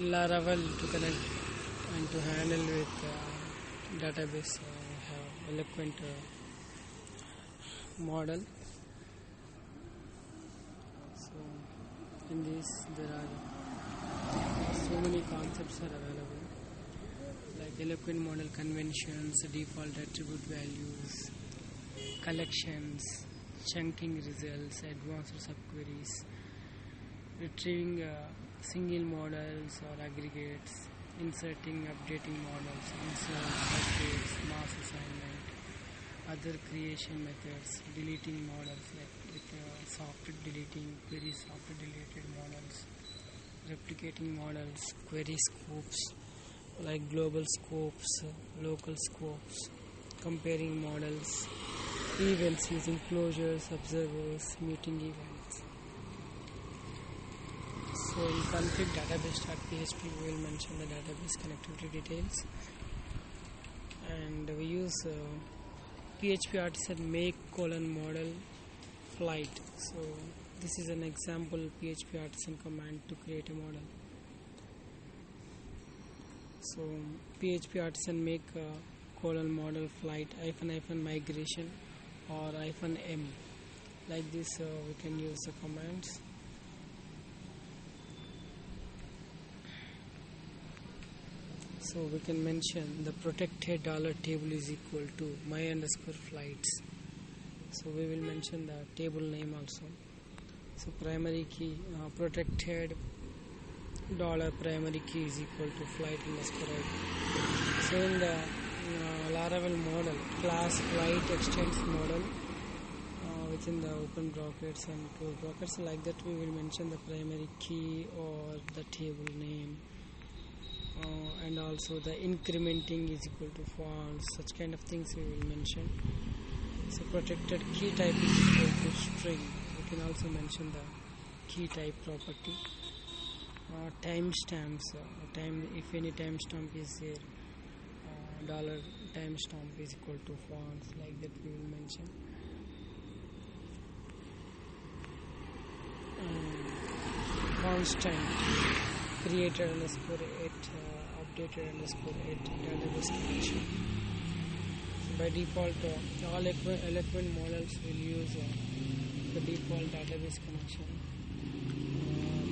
Laravel to connect and to handle with database. We have Eloquent model. So in this there are so many concepts are available, like Eloquent model conventions, default attribute values, collections, chunking results, advanced subqueries, retrieving single models or aggregates, inserting, updating models, insert, updates, mass assignment, other creation methods, deleting models like with soft deleting, query soft deleted models, replicating models, query scopes like global scopes, local scopes, comparing models, events using closures, observers, meeting events. So in config database.php we will mention the database connectivity details, and we use PHP artisan make model flight. So this is an example PHP artisan command to create a model. So PHP artisan make model flight -- migration or -m. Like this we can use the commands. So we can mention the protected $table is equal to my_flights. So we will mention the table name also. So primary key protected $primary key is equal to flight_id. So in the Laravel model, class flight extends model within the open brackets and close brackets. Like that we will mention the primary key or the table name. And also the incrementing is equal to false, such kind of things we will mention. So protected key type is equal to string. We can also mention the key type property. Timestamps, if any timestamp is there, $timestamp is equal to false. Like that we will mention. Constant created _8 updated _8 database connection. By default all Eloquent models will use the default database connection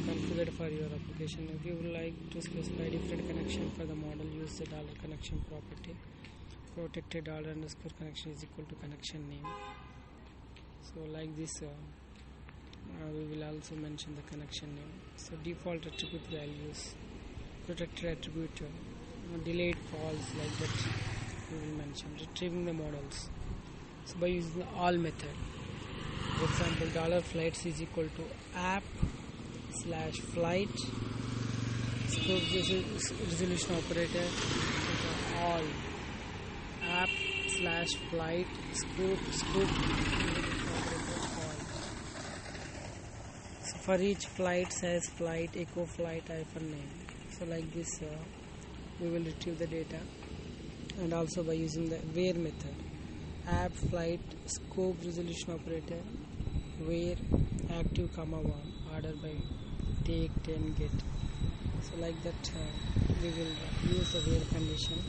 configured for your application. If you would like to specify different connection for the model, use the $connection property. Protected $connection is equal to connection name. So like this we will also mention the connection name. So default attribute values, protected attribute, delayed calls, like that we will mention. Retrieving the models, so by using the all method. For example, $flights is equal to app/flight scope resolution operator all app/flight scope for each flight says flight echo flight -name. So like this we will retrieve the data. And also by using the where method, app flight scope resolution operator where active (1 order by take 10 get. So like that we will use the where condition.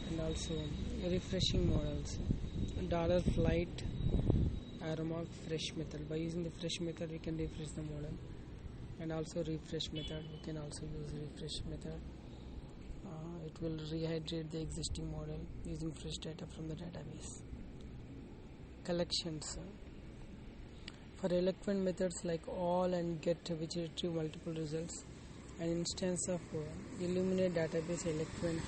And also refreshing models, $flight arrow fresh method. By using the fresh method we can refresh the model. And also refresh method, we can also use refresh method. It will rehydrate the existing model using fresh data from the database. Collections for Eloquent methods like all and get, which retrieve multiple results. An instance of illuminate database Eloquent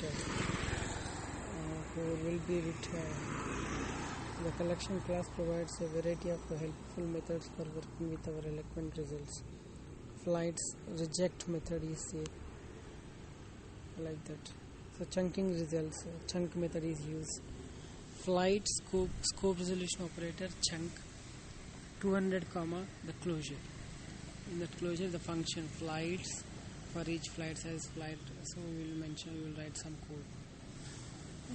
will be returned. The collection class provides a variety of helpful methods for working with our Eloquent results. Flights reject method is there, like that. So chunking results, chunk method is used. Flight scope resolution operator chunk 200 the closure. In that closure the function flights, for each flight says flight. So we will write some code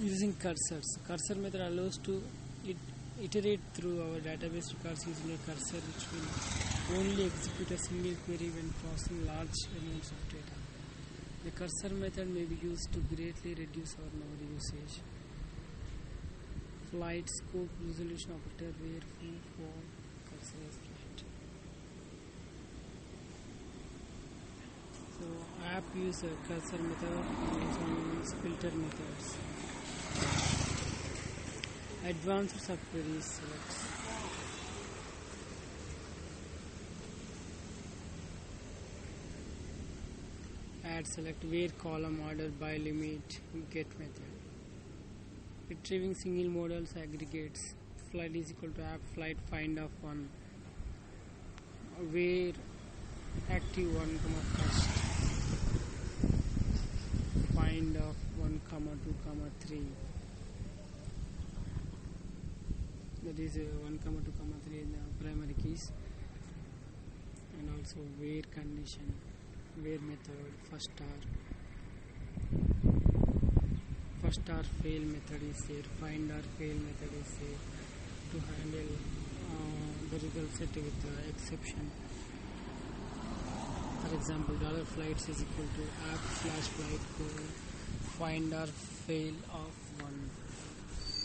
using cursors. Cursor method allows to iterate through our database records using a cursor, which will only execute a single query when processing large amounts of data. The cursor method may be used to greatly reduce our memory usage. Flight scope resolution operator where full for cursor is flight. So app use cursor method and also use filter methods. Advanced subqueries selects. Add select where column order by limit get method. Retrieving single models aggregates. Flight is equal to app flight find of 1 where active 1 comma first find of 1 comma 2 comma 3. That is 1 comma 2 comma 3 in the primary keys, and also where condition, where method, first star fail method is there, find or fail method is there to handle the result set with exception. For example, $flights is equal to app slash flight code find or fail of 1,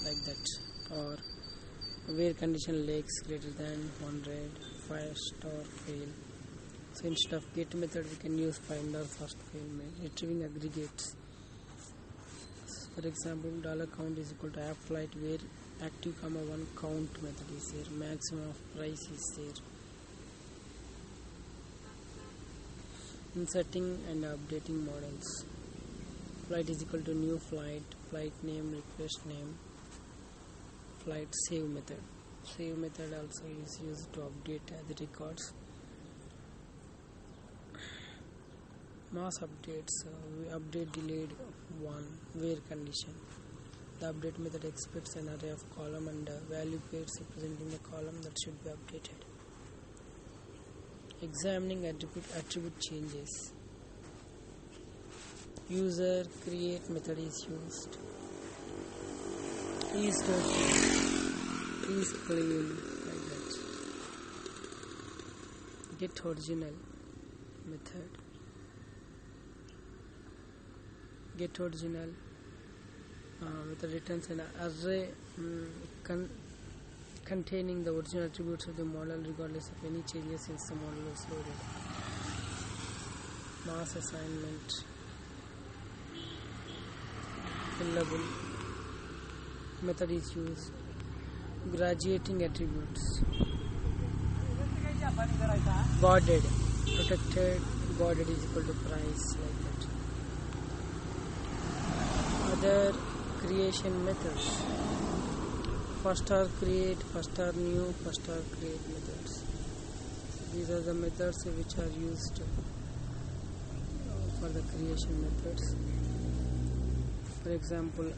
like that. Or where condition lakes greater than 100 first star fail. So instead of get method we can use find or first fail method. Retrieving aggregates. For example, $count is equal to app flight where active comma 1 count method is there, maximum of price is there. Inserting and updating models. Flight is equal to new flight, flight name, request name, flight save method. Save method also is used to update the records. Mass updates, we update delayed 1 where condition. The update method expects an array of column and value pairs representing the column that should be updated. Examining attribute changes. User create method is used. Is total, is clean, like that. Get original method. Get original method returns an array containing the original attributes of the model regardless of any changes since the model is loaded. Mass assignment. Fillable method is used. Graduating attributes. Guarded, protected, guarded is equal to price, like that. Other creation methods. First star create, first star new, first star create methods. These are the methods which are used for the creation methods. For example,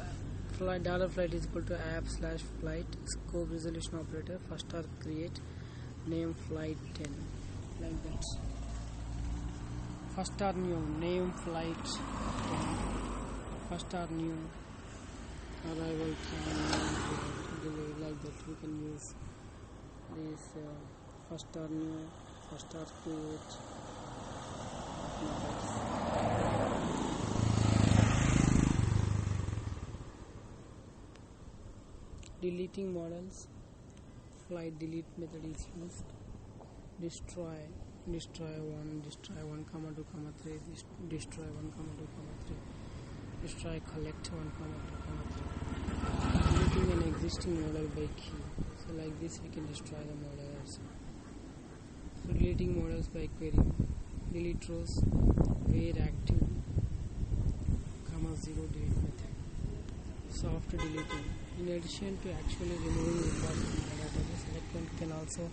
flight is equal to app slash flight scope resolution operator first star create name flight 10, like that. First star new name flight 10. First star new arrival time delay, like that. We can use this first star new, first star create methods. Deleting models. Flight delete method is used. Destroy 1, destroy 1 comma 2 comma 3, destroy 1 comma 2 comma 3, destroy collect 1 comma 2 comma 3. Deleting an existing model by key. So like this we can destroy the model also. So deleting models by query. Delete rows where active comma 0 delete method. Soft deleting. In addition to actually removing records from the database, Eloquent can also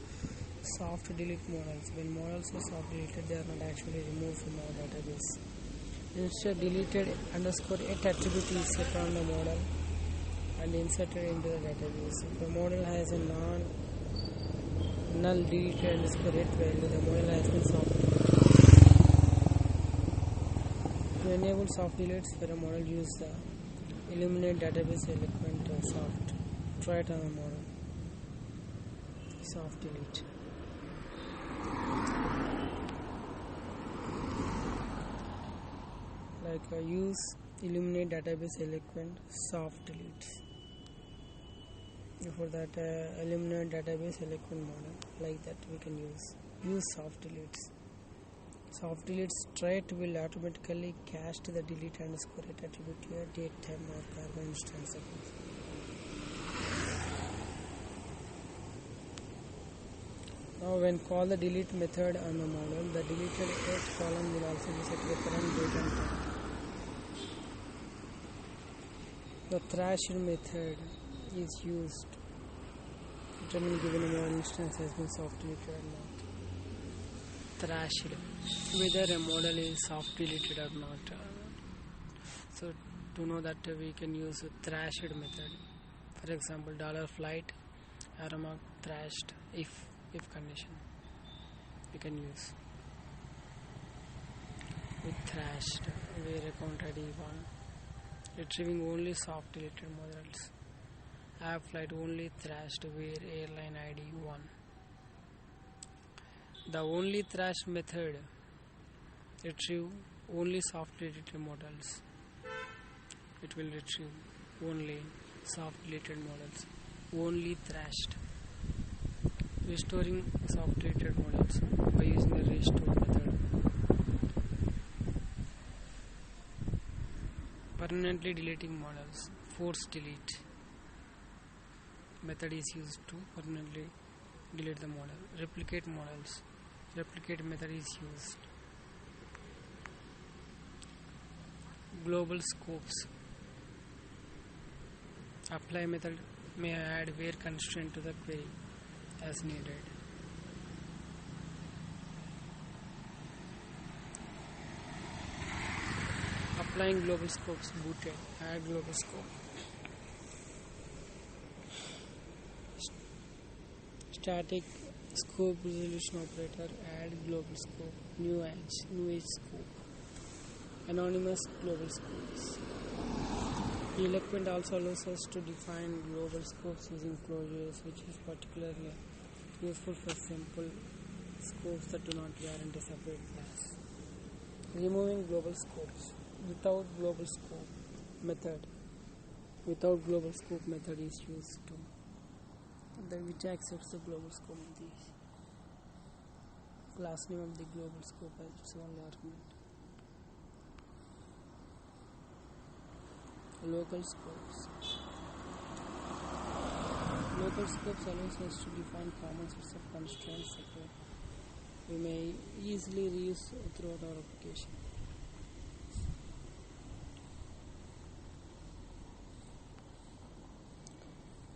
soft delete models. When models are soft deleted, they are not actually removed from our database. Instead, deleted underscore it attribute is set on the model and inserted into the database. If the model has a null deleted underscore it value, the model has been soft deleted. To enable soft deletes for a model, use the eliminate database Eloquent soft. Try it on a model. Soft delete. use eliminate database Eloquent soft deletes. Before that, eliminate database Eloquent model, like that we can use soft deletes. Soft delete straight will automatically cast the delete underscore it attribute here, date, time, or carbon instance seconds. Now when call the delete method on the model, the deleted 8th column will also be set to the current date and time. The thrashed method is used to determine given a model instance has been soft deleted or not. Thrashed, whether a model is soft deleted or not. So to know that, we can use a thrashed method. For example, $flight arrow mark thrashed if condition we can use. With thrashed, where account ID 1, retrieving only soft deleted models. App flight only thrashed where airline ID 1. The only thrash method retrieve only soft deleted models. It will retrieve only soft deleted models, only thrashed. Restoring soft deleted models by using the restore method. Permanently deleting models, force delete method is used to permanently delete the model. Replicate models, replicate method is used. Global scopes, apply method may add where constraint to the query as needed. Applying global scopes, booted, add global scope. Static scope resolution operator, add global scope, new edge scope. Anonymous global scopes. Eloquent also allows us to define global scopes using closures, which is particularly useful for simple scopes that do not warrant a separate class. Removing global scopes. Without global scope method is used to which accepts the global scope of the class name of the global scope as its only argument. Local scopes. Local scopes allows us to define common sets of constraints that we may easily reuse throughout our application.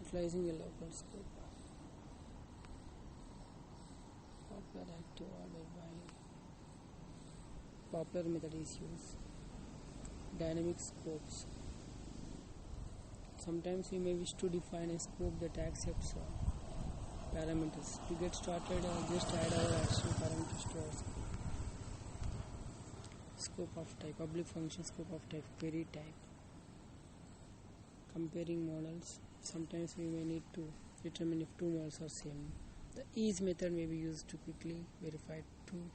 Utilizing a local scope. Popular active order value. Popular method is used. Dynamic scopes. Sometimes we may wish to define a scope that accepts parameters. To get started, just add our action parameters to our scope. Scope of type. Public function scope of type. Query type. Comparing models. Sometimes we may need to determine if two models are same. The is method may be used to quickly verify two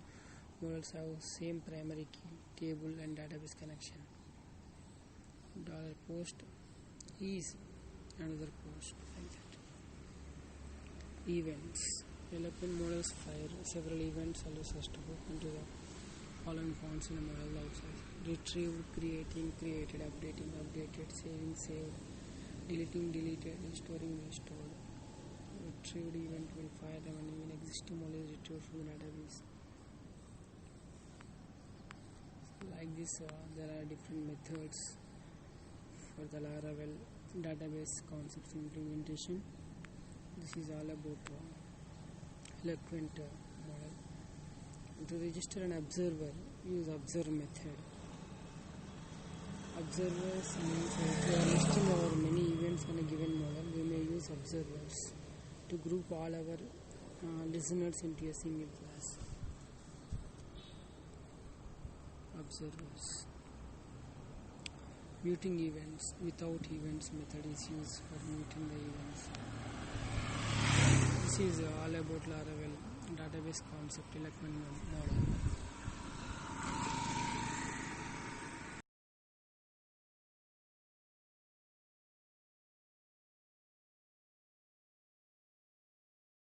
models have same primary key, table and database connection. $post is another post, like that. Events. Eloquent models fire several events allows us to hook into the following fonts in a model outside. Retrieved, creating, created, updating, updated, saving, saved, deleting, deleted, restoring, restored. Retrieved event will fire when even existing model is retrieved from the database. Like this, there are different methods for the Laravel database concepts implementation. This is all about Eloquent model. To register an observer, use observe method. Observers means if we are listing our many events on a given model, we may use observers to group all our listeners into a single class. Observers. Muting events. Without events method is used for muting the events. This is all about Laravel database concept Eloquent model.